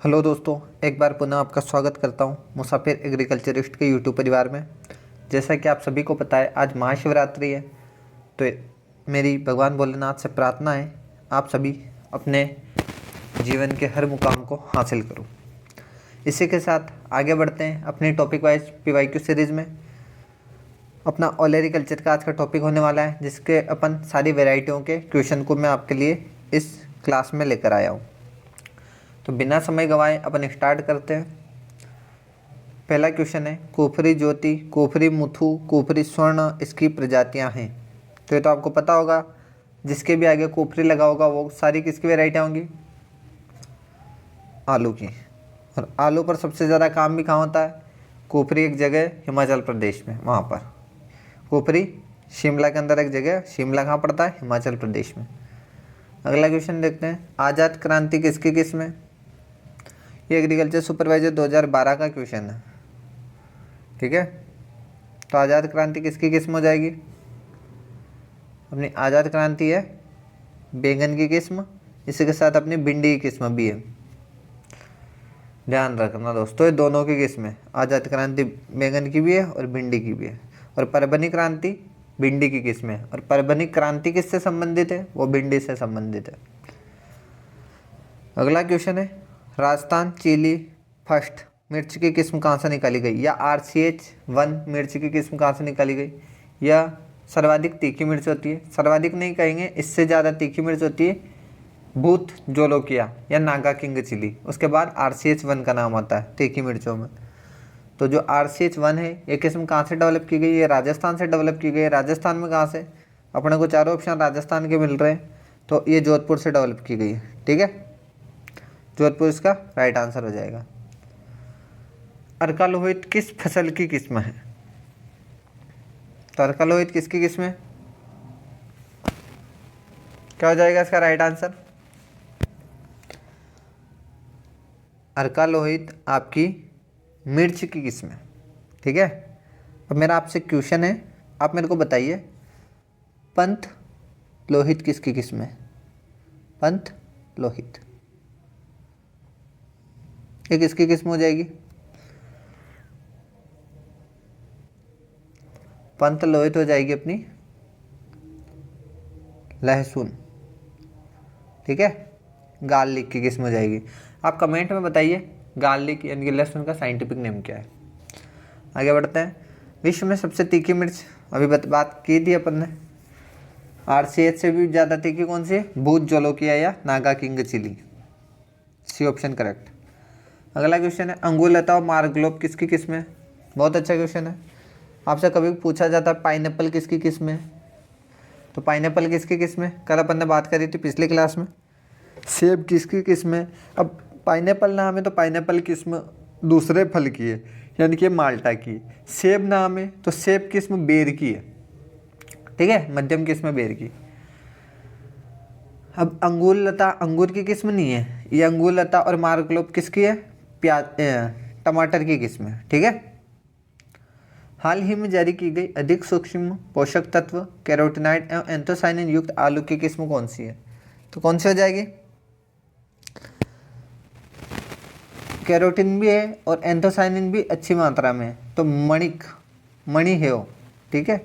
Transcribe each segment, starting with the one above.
Hello दोस्तों, एक बार पुनः आपका स्वागत करता हूं मुसाफिर एग्रीकल्चरिस्ट के यूट्यूब परिवार में। जैसा कि आप सभी को पता है, आज महाशिवरात्रि है। तो मेरी भगवान भोलेनाथ से प्रार्थना है आप सभी अपने जीवन के हर मुकाम को हासिल करो। इसी के साथ आगे बढ़ते हैं अपनी टॉपिक वाइज PYQ सीरीज़ में। अपना ओलेरिकल्चर का आज का टॉपिक होने वाला है, जिसके अपन सारी वेराइटियों के क्वेश्चन को मैं आपके लिए इस क्लास में लेकर आया हूँ। तो बिना समय गंवाए अपन स्टार्ट करते हैं। पहला क्वेश्चन है, कोफरी ज्योति, कोफरी मुथु, कोफरी स्वर्ण इसकी प्रजातियां हैं। तो ये तो आपको पता होगा, जिसके भी आगे कोफरी लगा होगा वो सारी किसकी वेराइटियाँ होंगी? आलू की। और आलू पर सबसे ज़्यादा काम भी कहाँ होता है? कोफरी एक जगह हिमाचल प्रदेश में, वहाँ पर कोफरी। शिमला के अंदर एक जगह, शिमला कहाँ पड़ता है? हिमाचल प्रदेश में। अगला क्वेश्चन देखते हैं, आज़ाद क्रांति किसकी किस्म है? ये एग्रीकल्चर सुपरवाइजर 2012 का क्वेश्चन है, ठीक है। तो आज़ाद क्रांति किसकी किस्म हो जाएगी? अपनी आज़ाद क्रांति है बैंगन की किस्म, इसी के साथ अपनी भिंडी की किस्म भी है। ध्यान रखना दोस्तों, ये दोनों की किस्म है। आज़ाद क्रांति बैंगन की भी है और भिंडी की भी है। और परभनी क्रांति भिंडी की किस्म है। और परभनी क्रांति किससे संबंधित है? वो भिंडी से संबंधित है। अगला क्वेश्चन है, राजस्थान चिली फर्स्ट मिर्च की किस्म कहाँ से निकाली गई? या RCH1 मिर्च की किस्म कहाँ से निकाली गई? या सर्वाधिक तीखी मिर्च होती है, सर्वाधिक नहीं कहेंगे, इससे ज़्यादा तीखी मिर्च होती है भूत जोलोकिया या नागा किंग चिली। उसके बाद RCH1 का नाम आता है तीखी मिर्चों में। तो जो RCH1 है, ये किस्म कहाँ से डेवलप की गई है? राजस्थान से डेवलप की गई है। राजस्थान में कहाँ से? अपने को चारों ऑप्शन राजस्थान के मिल रहे हैं, तो ये जोधपुर से डेवलप की गई है, ठीक है। जोधपुर इसका राइट आंसर हो जाएगा। अर्का लोहित किस फसल की किस्म है? तो अर्का लोहित किसकी किस्म है? क्या हो जाएगा इसका राइट आंसर? अर्का लोहित आपकी मिर्च की किस्म है, ठीक है। अब मेरा आपसे क्वेश्चन है, आप मेरे को बताइए, पंत लोहित किसकी किस्म है? पंत लोहित ये किसकी किस्म हो जाएगी? पंत लोहित हो जाएगी अपनी लहसुन, ठीक है। गार्लिक की किस्म हो जाएगी। आप कमेंट में बताइए गार्लिक यानी कि लहसुन का साइंटिफिक नेम क्या है। आगे बढ़ते हैं। विश्व में सबसे तीखी मिर्च अभी बात की थी अपन ने। RCH से भी ज़्यादा तीखी कौन सी है? भूत जोलोकिया या Naga king chilli. C option correct. अगला क्वेश्चन है, अंगुरलता और मार्गलोप किसकी किस्म है? बहुत अच्छा क्वेश्चन है। आपसे कभी पूछा जाता है पाइनएप्पल किसकी किस्म है? तो पाइनएप्पल किसकी किस्म है? कल अपन ने बात करी थी पिछली क्लास में। सेब किसकी किस्म है? अब पाइनएप्पल नाम है तो पाइनएप्पल किस्म दूसरे फल की है, यानी कि माल्टा की। सेब नाम है तो सेब किस्म बेर की है, ठीक है, मध्यम किस्म बेर की। अब अंगुरलता अंगूर की किस्म नहीं है, ये अंगुरलता और मार्गलोप किसकी है? टमाटर की किस्म है, ठीक है। हाल ही में जारी की गई अधिक सूक्ष्म पोषक तत्व कैरोटीनॉइड एवं एंथोसाइनिन युक्त आलू की किस्म कौन सी है? तो कौन सी हो जाएगी? कैरोटीन भी है और एंथोसाइनिन भी अच्छी मात्रा में है, तो मणि है वो, ठीक है,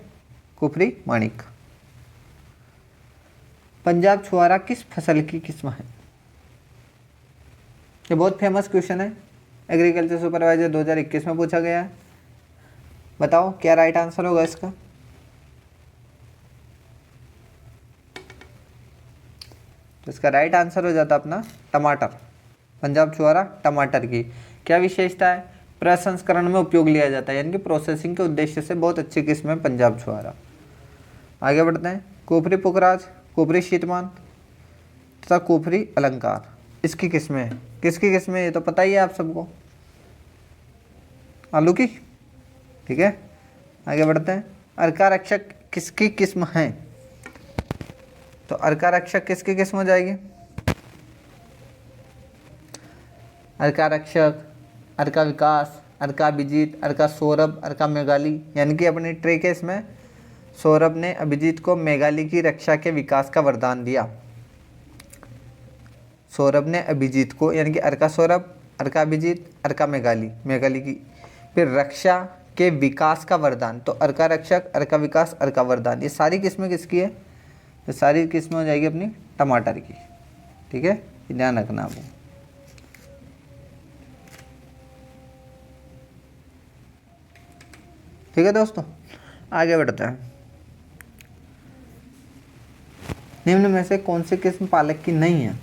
कुफरी माणिक। पंजाब छुआरा किस फसल की किस्म है? ये बहुत फेमस क्वेश्चन है, एग्रीकल्चर सुपरवाइजर 2021 में पूछा गया है। बताओ क्या राइट आंसर होगा इसका? तो इसका राइट आंसर हो जाता अपना टमाटर। पंजाब छुआरा टमाटर की क्या विशेषता है? प्रसंस्करण में उपयोग लिया जाता है, यानी कि प्रोसेसिंग के उद्देश्य से बहुत अच्छी किस्म है पंजाब छुआरा। आगे बढ़ते हैं। कोपरी पुखराज, कोपरी शीतमान तथा कोपरी अलंकार इसकी किस्में है। किसकी किस्में? ये तो पता ही है आप सबको, आलू की, ठीक है। आगे बढ़ते हैं। अर्का रक्षक किसकी किस्म है? तो अर्का रक्षक किसकी किस्म हो जाएगी? अर्का रक्षक, अर्का विकास, अर्का अभिजीत, अर्का सौरभ, अर्का मेघाली, यानी कि अपनी ट्री केस में सौरभ ने अभिजीत को मेघाली की रक्षा के विकास का वरदान दिया। सौरभ ने अभिजीत को, यानी कि अर्का सौरभ अर्का अभिजीत, अर्का मेघाली, मेघाली की। फिर रक्षा के विकास का वरदान, तो अर्का रक्षक, अर्का विकास, अर्का वरदान, ये सारी किस्में किसकी है? ये सारी किस्में हो जाएगी अपनी टमाटर की। ठीक है, ये ध्यान रखना आपको। ठीक है दोस्तों, आगे बढ़ते हैं। निम्न में से कौन सी किस्म पालक की नहीं है?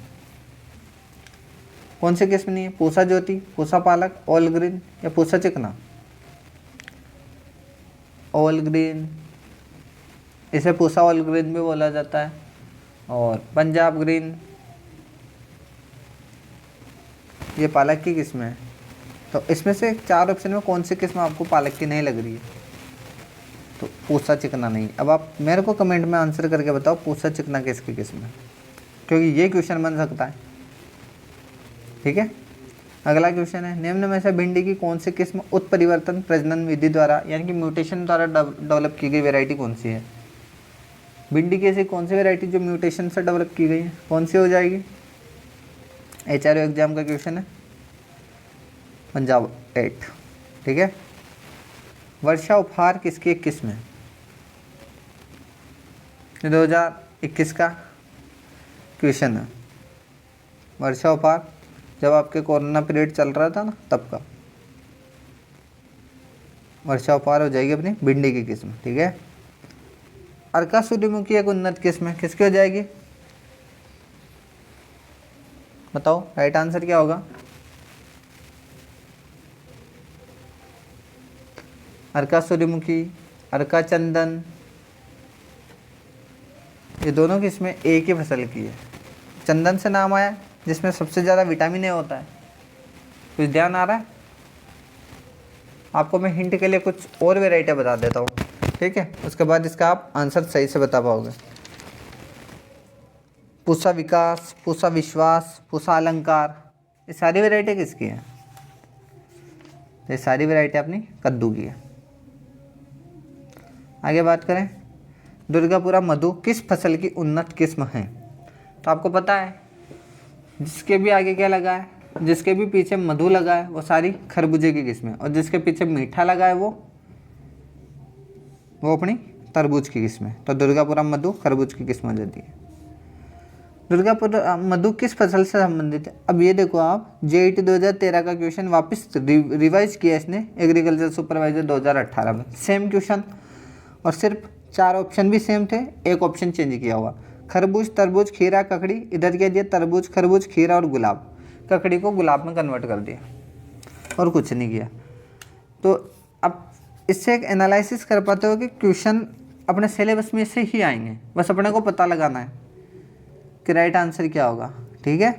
कौन सी किस्म नहीं है? पूसा ज्योति, पूसा पालक, ऑल ग्रीन या पूसा चिकना? ऑल ग्रीन, इसे पूसा ऑल ग्रीन भी बोला जाता है, और पंजाब ग्रीन, ये पालक की किस्म है। तो इसमें से 4 ऑप्शन में कौन सी किस्म आपको पालक की नहीं लग रही है? तो पूसा चिकना नहीं। अब आप मेरे को कमेंट में आंसर करके बताओ पूसा चिकना किसकी किस्म है, क्योंकि ये क्वेश्चन बन सकता है। ठीक है, अगला क्वेश्चन है, निम्न में से भिंडी की कौन सी किस्म उत्परिवर्तन प्रजनन विधि द्वारा यानी कि म्यूटेशन द्वारा डेवलप की गई वैरायटी कौन सी है? भिंडी की ऐसी कौन सी वैरायटी जो म्यूटेशन से डेवलप की गई है, कौन सी हो जाएगी? HRO एग्जाम का क्वेश्चन है, पंजाब 8। ठीक है, वर्षा उपहार किसकी एक किस्म है? 2021 का क्वेश्चन है, वर्षा उपहार जब आपके कोरोना पीरियड चल रहा था ना, तब का। वर्षा उपहार हो जाएगी अपनी भिंडी की किस्म। ठीक है, अर्का सूर्यमुखी एक उन्नत किस्म है, किसकी हो जाएगी? बताओ राइट आंसर क्या होगा? अर्का सूर्यमुखी, अर्का चंदन, ये दोनों किस्में एक ही फसल की है। चंदन से नाम आया जिसमें सबसे ज़्यादा विटामिन ए होता है, कुछ ध्यान आ रहा है? आपको मैं हिंट के लिए कुछ और वेराइटी बता देता हूँ। ठीक है, उसके बाद इसका आप आंसर सही से बता पाओगे। पूसा विकास, पूसा विश्वास, पूसा अलंकार, ये सारी वेराइटी किसकी है? ये सारी वेराइटी अपनी कद्दू की है। आगे बात करें, दुर्गापुरा मधु किस फसल की उन्नत किस्म है? तो आपको पता है जिसके भी आगे क्या लगा है, जिसके भी पीछे मधु लगा है वो सारी खरबूजे की किस्म है, और जिसके पीछे मीठा लगा है वो अपनी तरबूज की किस्म है। तो दुर्गापुरा मधु खरबूज की किस्म हो जाती है। दुर्गापुरा मधु किस फसल से संबंधित है? अब ये देखो आप, JET 2013 का क्वेश्चन वापस रिवाइज किया इसने एग्रीकल्चर सुपरवाइजर 2018 में, सेम क्वेश्चन, और सिर्फ 4 ऑप्शन भी सेम थे, एक ऑप्शन चेंज किया हुआ। खरबूज, तरबूज, खीरा, ककड़ी, इधर क्या दिया? तरबूज, खरबूज, खीरा और गुलाब। ककड़ी को गुलाब में कन्वर्ट कर दिया और कुछ नहीं किया। तो अब इससे एक एनालिसिस कर पाते हो कि क्वेश्चन अपने सिलेबस में से ही आएंगे, बस अपने को पता लगाना है कि राइट आंसर क्या होगा। ठीक है,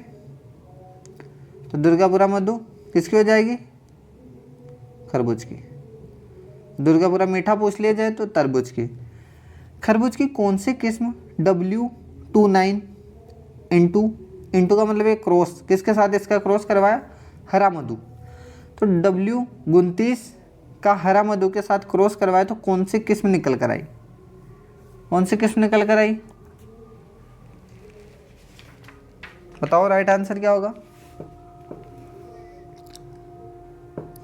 तो दुर्गापुरा मधु किसकी हो जाएगी? खरबूज की। दुर्गापुरा मीठा पूछ लिया जाए तो तरबूज की। खरबूज की कौन सी किस्म W29 इंटू का मतलब एक क्रॉस, किसके साथ इसका क्रॉस करवाया? हरा मधु। तो W29 का हरा मधु के साथ क्रॉस करवाया तो कौन सी किस्म निकल कर आई? कौन सी किस्म निकल कर आई? बताओ राइट आंसर क्या होगा?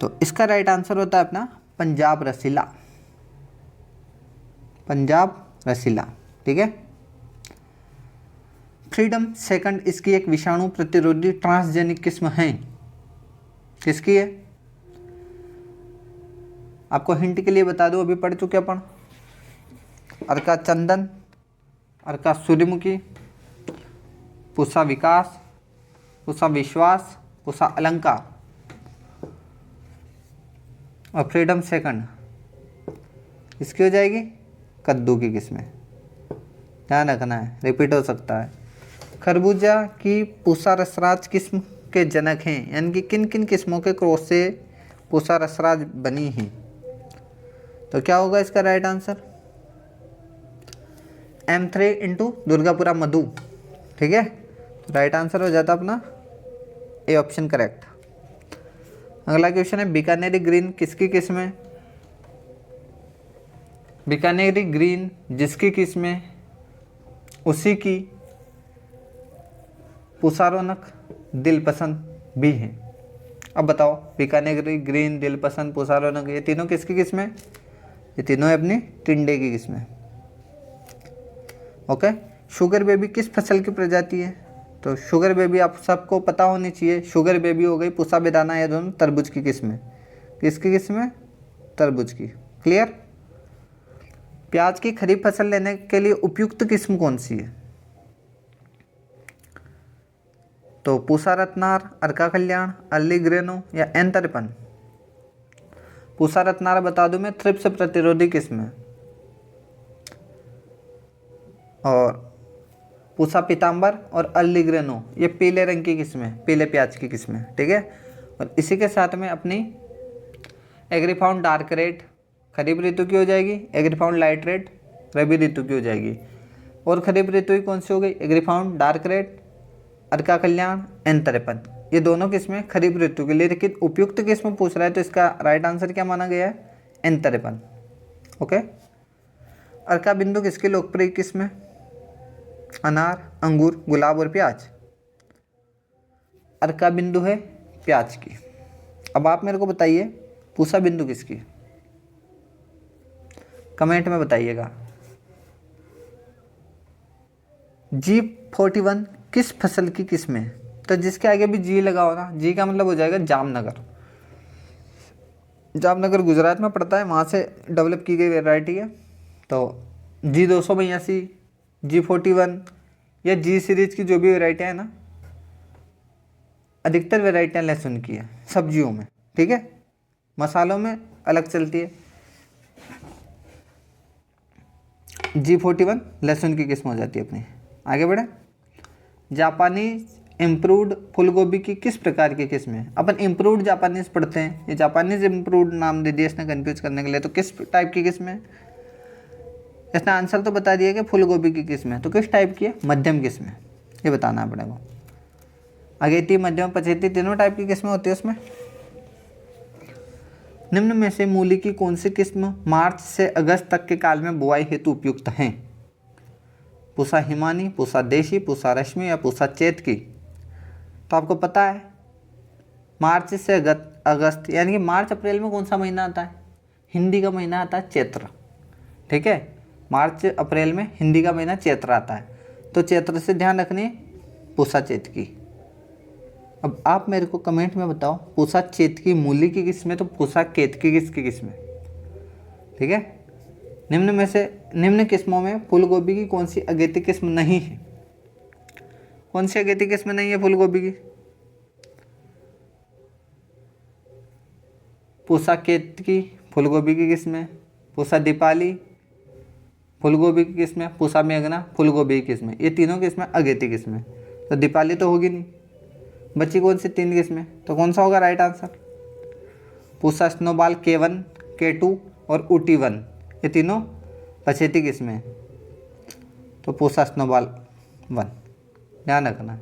तो इसका राइट आंसर होता है अपना पंजाब रसीला। पंजाब रसीला। ठीक है, फ्रीडम सेकंड इसकी एक विषाणु प्रतिरोधी ट्रांसजेनिक किस्म है, किसकी है? आपको हिंट के लिए बता दो, अभी पढ़ चुके अपन। अर्का चंदन, अर्का सूर्यमुखी, पूसा विकास, पूसा विश्वास, पूसा अलंकार और फ्रीडम सेकंड इसकी हो जाएगी कद्दू की किस्में। ध्यान रखना है, रिपीट हो सकता है। खरबूजा की पूसा रसराज किस्म के जनक हैं, यानी कि किन किन किस्मों के क्रॉस से पूसा रसराज बनी है? तो क्या होगा इसका राइट आंसर? M3 इंटू दुर्गापुरा मधु। ठीक है, तो राइट आंसर हो जाता अपना ए ऑप्शन करेक्ट। अगला क्वेश्चन है, बीकानेरी ग्रीन किसकी किस्म है? बीकानेरी ग्रीन जिसकी किस्म है उसी की पूसा रौनक, दिल पसंद भी है। अब बताओ, बीकानेरी, ग्रीन, दिलपसंद, पूसा रौनक, ये तीनों किसकी किस्म है? ये तीनों है अपनी टिंडे की किस्म है। ओके। शुगर बेबी किस फसल की प्रजाति है? तो शुगर बेबी आप सबको पता होनी चाहिए। शुगर बेबी हो गई, पूसा बेदाना, ये दोनों तरबूज की किस्म है। किसकी किस्म है? तरबूज की। क्लियर। प्याज की खरीफ फसल लेने के लिए उपयुक्त किस्म कौन सी है? तो पूसा रत्नार, अर्का कल्याण, अर्ली ग्रेनो या एन 53। पूसा रत्नार बता दूं मैं, थ्रिप्स प्रतिरोधी किस्म है। और पूसा पीताम्बर और अर्ली ग्रेनो ये पीले रंग की किस्म है, पीले प्याज की किस्म है। ठीक है। और इसी के साथ में अपनी एग्रीफाउंड डार्क रेड खरीफ ऋतु की हो जाएगी, एग्रीफाउंड लाइट रेड रबी ऋतु की हो जाएगी। और खरीफ ऋतु की कौन सी हो गई? एग्रीफाउंड डार्क रेड, अर्का कल्याण, एन 53। ये दोनों किस्में खरीफ ऋतु के लिए। लेकिन उपयुक्त किस्म पूछ रहा है तो इसका राइट आंसर क्या माना गया है? एन 53। ओके। अर्का बिंदु किसकी लोकप्रिय किस्म है? अनार, अंगूर, गुलाब और प्याज। अर्का बिंदु है प्याज की। अब आप मेरे को बताइए पूसा बिंदु किसकी है? कमेंट में बताइएगा। G41 किस फसल की किस्म है? तो जिसके आगे भी जी लगा हो ना, जी का मतलब हो जाएगा जामनगर। जामनगर गुजरात में पड़ता है, वहाँ से डेवलप की गई वैरायटी है। तो G282, G41 या जी सीरीज की जो भी वैरायटियाँ है ना, अधिकतर वैरायटियाँ लहसुन की है सब्जियों में। ठीक है। मसालों में अलग चलती है। G41 लहसुन की किस्म हो जाती है अपनी। आगे बढ़े। जापानीज इम्प्रूव्ड फूलगोभी की किस प्रकार की किस्म है? अपन इम्प्रूव्ड जापानीज पढ़ते हैं, ये जापानीज इम्प्रूव्ड नाम दे दिया इसने कंफ्यूज करने के लिए। तो किस टाइप की किस्म है? इसने आंसर तो बता दिया कि फूलगोभी की किस्म है। तो किस टाइप की है? मध्यम किस्म है, ये बताना पड़ेगा। अगेती, मध्यम, पछेती तीनों टाइप की किस्में होती है उसमें। निम्न में से मूली की कौन सी किस्म मार्च से अगस्त तक के काल में बुआई हेतु उपयुक्त हैं? पूसा हिमानी, पूसा देशी, पूसा रश्मि या पूसा चेतकी। तो आपको पता है मार्च से अगस्त यानी कि मार्च अप्रैल में कौन सा महीना आता है? हिंदी का महीना आता है चैत्र। ठीक है। मार्च अप्रैल में हिंदी का महीना चैत्र आता है। तो चैत्र से ध्यान रखनी पूसा चेतकी। अब आप मेरे को कमेंट में बताओ पूसा चेतकी मूली की किस्म है तो पूसा केतकी किसकी किस्म है? ठीक है। निम्न में से निम्न किस्मों में फूलगोभी की कौन सी अगेती किस्म नहीं है? कौन सी अगेती किस्म नहीं है फूलगोभी की? पूसा केतकी फूलगोभी की किस्म है, पूसा दीपाली फूलगोभी की किस्म है, पूसा मेघना फूलगोभी की किस्म है। ये तीनों किस्में अगेती किस्म है। तो दीपाली तो होगी नहीं, बची कौन सी तीन किस्में? तो कौन सा होगा right answer? Pusa snowball K1, K2 और ऊटी 1 ये तीनों पछेती किस्में हैं। तो पूसा स्नोबॉल 1 ध्यान रखना।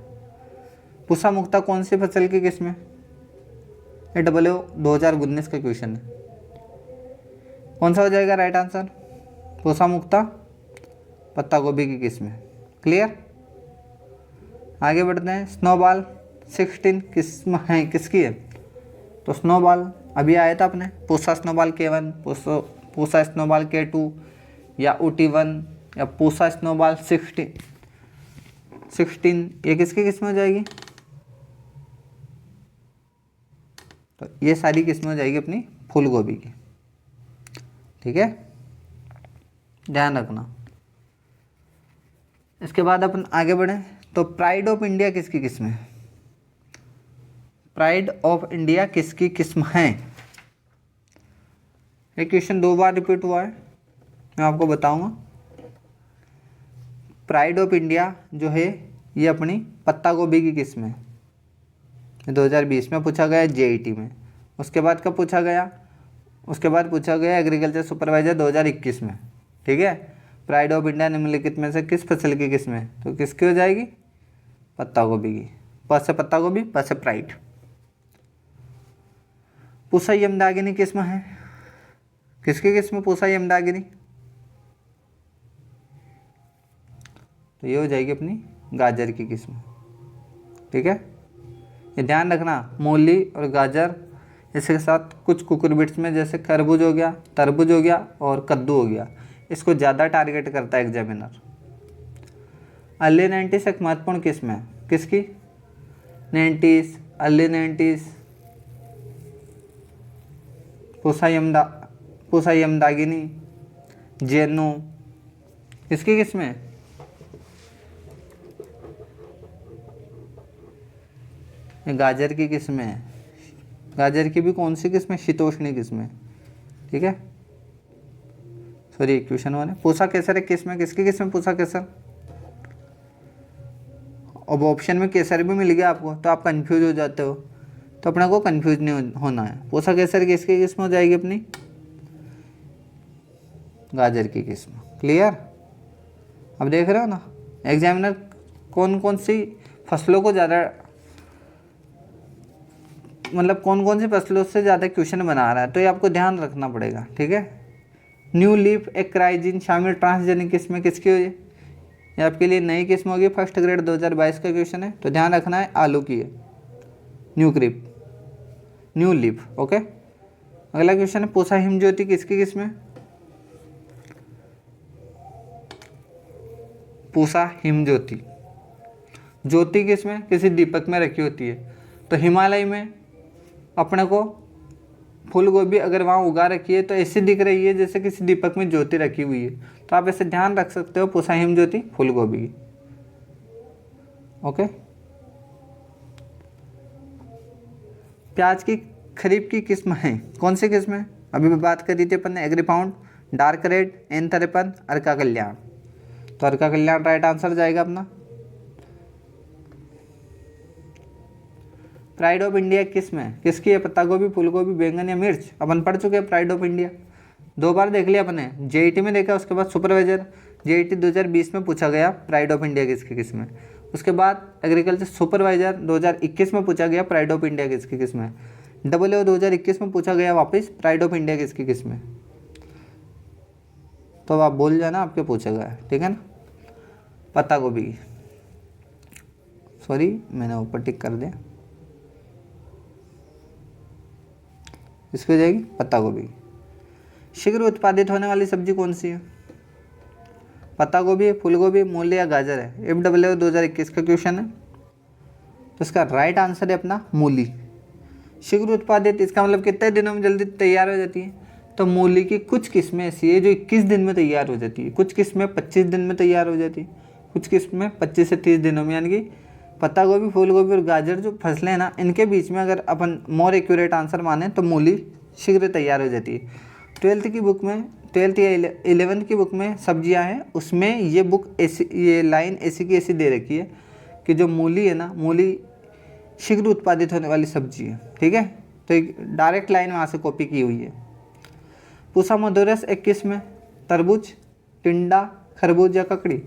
पूसा मुक्ता कौन सी फसल की किस्म है? ये WO 2019 का क्वेश्चन है। कौन सा हो जाएगा राइट आंसर? पूसा मुक्ता पत्ता गोभी की किस्म है। क्लियर। आगे बढ़ते हैं। स्नोबॉल 16 किस्म है किसकी है? तो स्नोबॉल अभी आया था अपने, Pusa snowball K1, Pusa snowball K2 या ऊटी 1 या पूसा स्नोबॉल 16 ये किसकी किस्म हो जाएगी? तो ये सारी किस्में हो जाएगी अपनी फूल गोभी की। ठीक है, ध्यान रखना। इसके बाद अपन आगे बढ़ें तो प्राइड ऑफ इंडिया किसकी किस्म है? प्राइड ऑफ इंडिया किसकी किस्म है? ये क्वेश्चन 2 बार रिपीट हुआ है, मैं आपको बताऊंगा। प्राइड ऑफ इंडिया जो है ये अपनी पत्ता गोभी की किस्म है। 2020 में पूछा गया जेईटी में। उसके बाद कब पूछा गया? उसके बाद पूछा गया एग्रीकल्चर सुपरवाइजर 2021 में। ठीक है, प्राइड ऑफ इंडिया निम्नलिखित में से किस फसल की किस्म है? तो किसकी हो जाएगी? पत्ता गोभी की। प से पत्ता गोभी, प से प्राइड। पूसा यमदागिनी किस्म है, किसकी किस्म पूसा यमदागिनी? तो ये हो जाएगी अपनी गाजर की किस्म। ठीक है, ये ध्यान रखना, मूली और गाजर, इसके साथ कुछ कुकुरबिट्स में जैसे खरबूज हो गया, तरबूज हो गया और कद्दू हो गया, इसको ज़्यादा टारगेट करता है एग्जामिनर। अर्ली 90s एक महत्वपूर्ण किस्म है, किसकी? 90s, अर्ली 90s, पूसा यमदागिनी, जेनु, किसकी किस्म है? ये गाजर की किस्म है। गाजर की भी कौन सी किस्म है? शीतोष्णी किस्म है, ठीक है। सॉरी, क्वेश्चन 1 है। पूसा केसर एक किस्म है, किसकी किस्म है? पूसा केसर। अब ऑप्शन में केसर भी मिल गया आपको तो आप कंफ्यूज हो जाते हो, तो अपने को कंफ्यूज नहीं होना है। पूसा केसर किसकी किस्म हो जाएगी अपनी? गाजर की किस्म। क्लियर? अब देख रहे हो ना एग्जामिनर कौन कौन सी फसलों को ज़्यादा, मतलब कौन कौन सी फसलों से ज़्यादा क्वेश्चन बना रहा है, तो ये आपको ध्यान रखना पड़ेगा, ठीक है। न्यू लीफ एक क्राइजिन शामिल ट्रांसजेनिक किस्म किसकी हुई? ये आपके लिए नई किस्म होगी, फर्स्ट ग्रेड 2022 का क्वेश्चन है, तो ध्यान रखना है आलू की है, न्यू लीफ। ओके, अगला क्वेश्चन है पूसा हिमज्योति किसकी किस्म है? पूसा हिमज्योति, ज्योति किसमें? किसी दीपक में रखी होती है। तो हिमालय में अपने को फूल गोभी अगर वहाँ उगा रखी है तो ऐसी दिख रही है जैसे किसी दीपक में ज्योति रखी हुई है, तो आप ऐसे ध्यान रख सकते हो पूसा हिमज्योति फूल गोभी की। ओके, प्याज की खरीफ की किस्म है, कौन सी किस्म है? अभी भी बात करी थी अपन ने, एग्रीपाउंड, डार्क रेड, N53, अर्का कल्याण। तो अर्का कल्याण राइट आंसर जाएगा अपना। प्राइड ऑफ इंडिया किस्म है, किसकी है? पत्ता गोभी, फूल गोभी, बैंगन या मिर्च? अपन पढ़ चुके हैं प्राइड ऑफ इंडिया, 2 बार देख लिया अपने, जेईटी में देखा, उसके बाद सुपरवाइजर जेईटी 2020 में पूछा गया प्राइड ऑफ इंडिया किसकी किस्म है। उसके बाद एग्रीकल्चर सुपरवाइजर 2021 में पूछा गया प्राइड ऑफ इंडिया किसकी किस्म है। AAO 2021 में पूछा गया वापस प्राइड ऑफ इंडिया किसकी किस्म है। तो आप बोल जाना आपके पूछा गया, ठीक है ना। पत्ता गोभी, सॉरी मैंने ऊपर टिक कर दिया, इसकी हो जाएगी पत्ता गोभी। शीघ्र उत्पादित होने वाली सब्जी कौन सी है? पत्ता गोभी, फूल गोभी, मूली या गाजर है? FAA 2021 का क्वेश्चन है, तो इसका राइट आंसर है अपना मूली। शीघ्र उत्पादित इसका मतलब कितने दिनों में जल्दी तैयार हो जाती है? तो मूली की कुछ किस्में ऐसी है जो 21 दिन में तैयार हो जाती है, कुछ किस्में 25 दिन में तैयार हो जाती है, कुछ किस्में 25 से 30 दिनों में। यानी कि पत्ता गोभी, फूल गोभी और गाजर जो फसलें हैं ना, इनके बीच में अगर अपन मोर एक्यूरेट आंसर माने तो मूली शीघ्र तैयार हो जाती है। 12th की बुक में, 12th या 11th की बुक में सब्जियां हैं, उसमें ये बुक ऐसी, ये लाइन ऐसी की ऐसी दे रखी है कि जो मूली है ना, मूली शीघ्र उत्पादित होने वाली सब्जी है, ठीक है। तो एक डायरेक्ट लाइन वहाँ से कॉपी की हुई है। पूसा मधुरस एक किस्म है, तरबूज, टिंडा, खरबूज या ककड़ी?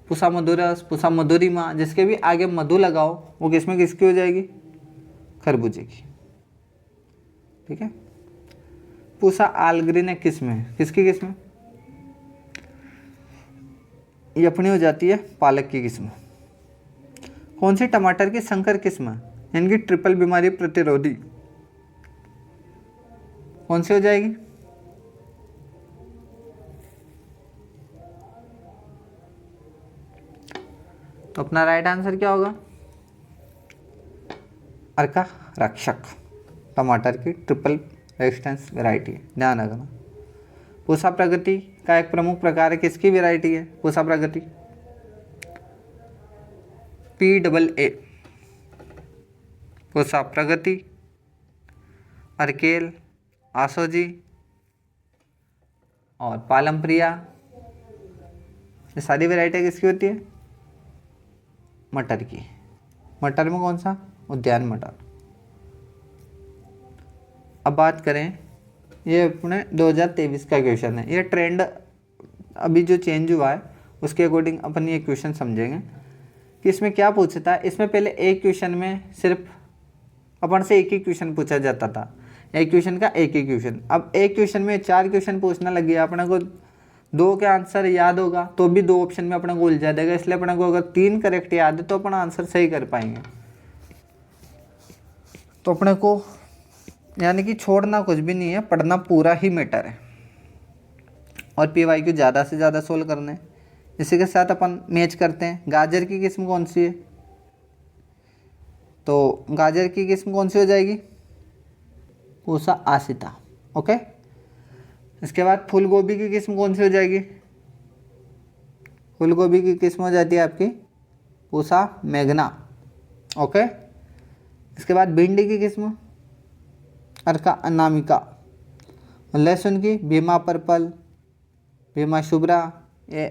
पूसा मधुरस, पूसा मधुरिमा, जिसके भी आगे मधु लगाओ वो किस्में किसकी हो जाएगी? खरबूजे की, ठीक है। पूसा आलग्रीन एक किस्म है, किसकी किस्म? ये अपनी हो जाती है पालक की किस्म। कौन सी टमाटर की संकर किस्म है, यानी कि ट्रिपल बीमारी प्रतिरोधी? कौन सी हो जाएगी? तो अपना राइट आंसर क्या होगा? अर्का रक्षक, टमाटर की ट्रिपल रेजिस्टेंस वैरायटी, ध्यान रखना। पूसा प्रगति का एक प्रमुख प्रकार है, किसकी वैरायटी है पूसा प्रगति? PAA, पूसा प्रगति, अर्केल, आसोजी और पालम प्रिया, ये सारी वैरायटी किसकी होती है? मटर की। मटर में कौन सा? उद्यान मटर। अब बात करें, ये अपने 2023 का क्वेश्चन है, ये ट्रेंड अभी जो चेंज हुआ है उसके अकॉर्डिंग अपन ये क्वेश्चन समझेंगे कि इसमें क्या पूछता है। इसमें पहले एक क्वेश्चन में सिर्फ अपन से एक ही क्वेश्चन पूछा जाता था, एक क्वेश्चन का एक ही क्वेश्चन। अब एक क्वेश्चन में 4 क्वेश्चन पूछना लग गया, अपने को 2 के आंसर याद होगा तो भी 2 ऑप्शन में अपने को उलझा देगा, इसलिए अपने को अगर 3 करेक्ट याद है तो अपना आंसर सही कर पाएंगे। तो अपने को यानी कि छोड़ना कुछ भी नहीं है, पढ़ना पूरा ही मैटर है और PYQ ज़्यादा से ज़्यादा सोल्व करना है। इसी के साथ अपन मैच करते हैं। गाजर की किस्म कौन सी है? तो गाजर की किस्म कौन सी हो जाएगी? पूसा आसिता। ओके। इसके बाद फूल गोभी की किस्म कौन सी हो जाएगी? फूल गोभी की किस्म हो जाती है आपकी पूसा मेघना। ओके। इसके बाद भिंडी की किस्म अर्का अनामिका। लहसुन की भीमा पर्पल, भीमा शुभ्रा, ये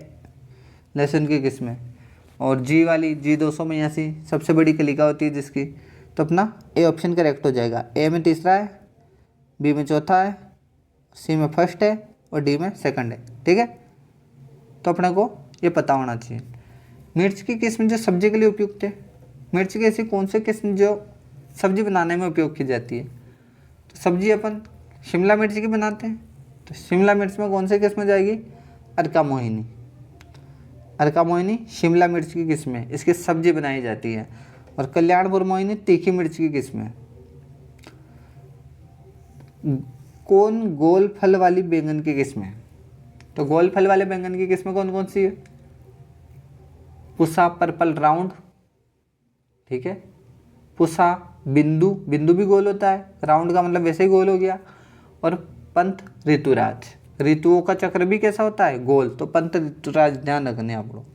लहसुन की किस्म है। और जी वाली G282 सबसे बड़ी कलिका होती है जिसकी, तो अपना ए ऑप्शन करेक्ट हो जाएगा। ए में तीसरा है, बी में चौथा है, सी में फर्स्ट है और डी में सेकंड है। ठीक है, तो अपने को ये पता होना चाहिए। मिर्च की किस्म जो सब्जी के लिए उपयुक्त है, मिर्च की ऐसी कौन सी किस्म जो सब्जी बनाने में उपयोग की जाती है? तो सब्जी अपन शिमला मिर्च की बनाते हैं, तो शिमला मिर्च में कौन सी किस्म जाएगी? अर्का मोहिनी। अर्का मोहिनी शिमला मिर्च की किस्म है, इसकी सब्जी बनाई जाती है। और कल्याणपुर मोहिनी तीखी मिर्च की किस्म है। कौन गोल फल वाली बैंगन की किस्म है? तो गोल फल वाले बैंगन की किस्म कौन कौन सी है? पुसा पर्पल राउंड, ठीक है, पुसा बिंदु, बिंदु भी गोल होता है, राउंड का मतलब वैसे ही गोल हो गया। और पंत ऋतुराज, ऋतुओं का चक्र भी कैसा होता है? गोल। तो पंत ऋतुराज ध्यान रखने आप लोग।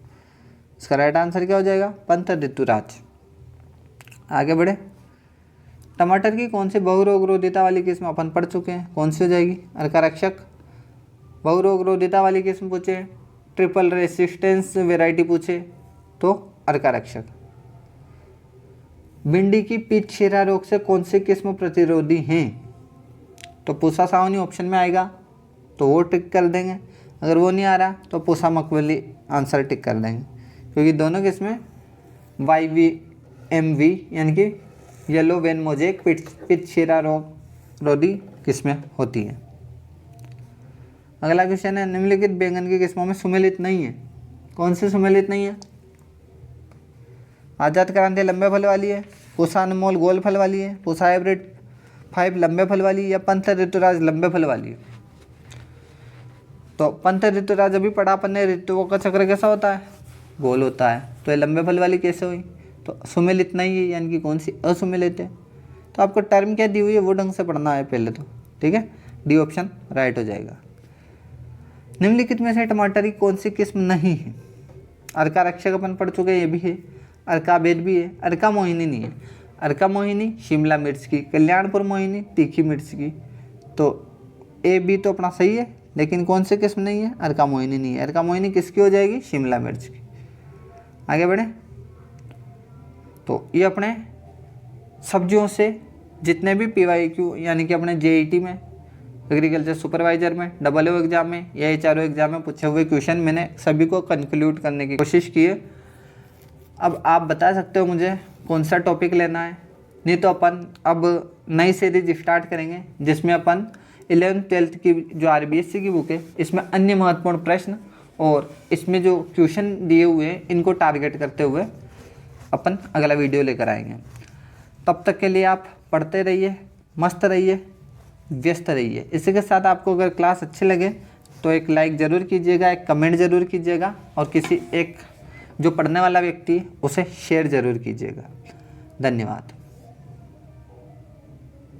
इसका राइट आंसर क्या हो जाएगा? पंत ऋतुराज। आगे बढ़े। टमाटर की कौन सी बहुरोगरोधिता वाली किस्म अपन पढ़ चुके हैं, कौन सी हो जाएगी? अर्कारक्षक। बहुरोगरोधिता वाली किस्म पूछे, ट्रिपल रेसिस्टेंस वेराइटी पूछे तो अर्कारक्षक। भिंडी की पीत शिरा रोग से कौन सी किस्म प्रतिरोधी हैं? तो पूसा सावनी ऑप्शन में आएगा तो वो टिक कर देंगे। अगर वो नहीं आ रहा तो पूसा मकबली आंसर टिक कर देंगे, क्योंकि दोनों किस्में YVMV यानी कि येलो वेन मोजेक पित्त शिरा रोग रोधी किस्में होती हैं। अगला क्वेश्चन है, निम्नलिखित बैंगन की किस्मों में सुमेलित नहीं है। कौन सी सुमेलित नहीं है? आजाद क्रांति लंबे फल वाली है, पूसा अनमोल गोल फल वाली है, पूसा हाइब्रिड 5 लंबे फल वाली, या पंथ ऋतुराज लंबे फल वाली है। तो पंथ ऋतुराज अभी पढ़ा अपन ने, ऋतुओं का चक्र कैसा होता है? गोल होता है। तो ये लंबे फल वाली कैसे हुई? तो सुमेलित नहीं है, यानी कि कौन सी? असुमेलित है। तो आपको टर्म क्या दी हुई है वो ढंग से पढ़ना है पहले तो। ठीक है, डी ऑप्शन राइट हो जाएगा। निम्नलिखित में से टमाटर की कौन सी किस्म नहीं है? अर्का रक्षक अपन पढ़ चुके हैं, ये भी है। अर्का बेद भी है। अर्का मोहिनी नहीं है। अर्का मोहिनी शिमला मिर्च की, कल्याणपुर मोहिनी तीखी मिर्च की। तो ए बी तो अपना सही है, लेकिन कौन सी किस्म नहीं है? अर्का मोहिनी नहीं है। अर्का मोहिनी किसकी हो जाएगी? शिमला मिर्च की। आगे बढ़े। तो ये अपने सब्जियों से जितने भी PYQ यानी कि अपने JET में, एग्रीकल्चर सुपरवाइजर में, AAO एग्जाम में या HRO एग्जाम में पूछे हुए क्वेश्चन मैंने सभी को कंक्लूड करने की कोशिश की है। अब आप बता सकते हो मुझे कौन सा टॉपिक लेना है, नहीं तो अपन अब नई सीरीज स्टार्ट करेंगे जिसमें अपन 11th-12th की जो RBSC की बुक है इसमें अन्य महत्वपूर्ण प्रश्न और इसमें जो क्वेश्चन दिए हुए हैं इनको टारगेट करते हुए अपन अगला वीडियो लेकर आएंगे। तब तक के लिए आप पढ़ते रहिए, मस्त रहिए, व्यस्त रहिए। इसी के साथ आपको अगर क्लास अच्छी लगे तो एक लाइक ज़रूर कीजिएगा, एक कमेंट ज़रूर कीजिएगा और किसी एक जो पढ़ने वाला व्यक्ति है उसे शेयर ज़रूर कीजिएगा। धन्यवाद।